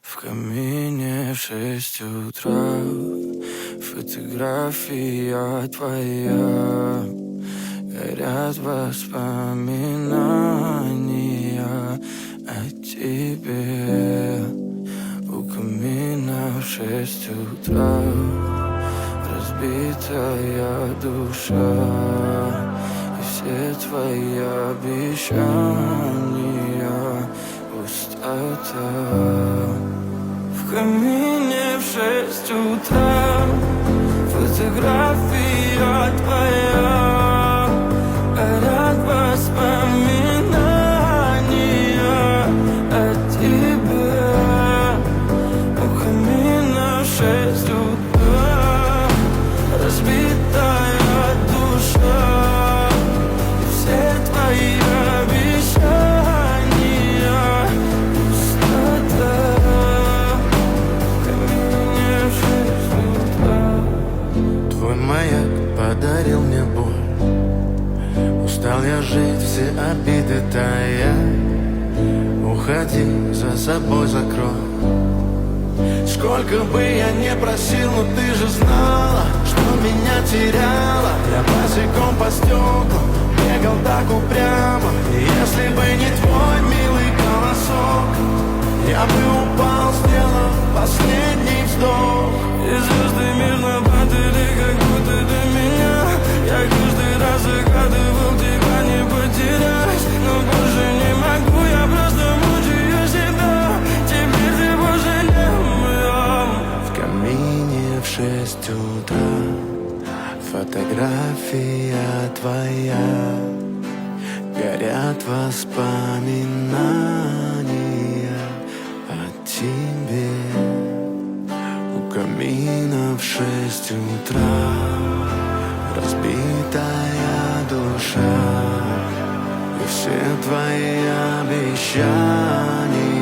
В камине в 6 утра фотография твоя. Горят воспоминания о тебе. У камина в 6 утра разбитая душа. И все твои обещания пустота. В камине в 6 утра фотография твоя. Горят воспоминания о тебе. У камина в 6 утра разбитая душа. И все твои обещания пустота. В камине в 6 утра. Твой маяк подарил мне боль. Устал я жить, все обиды тая. Уходи, за собой закрой. Сколько бы я не просил, но ты же знала, что меня теряла. Я босиком по стеклам бегал так упрямо. И если бы не твой милый голосок, я бы упал, сделав последний вздох. И звезды мирно падали, как будто до меня. Я каждый раз загадывал тебя не потерять, но больше не могу, я просто мучаю себя. Теперь ты пожалел моем. В камине в 6 утра фотография твоя. Горят воспоминания о тебе. У камина в 6 утра разбитая душа. И все твои обещания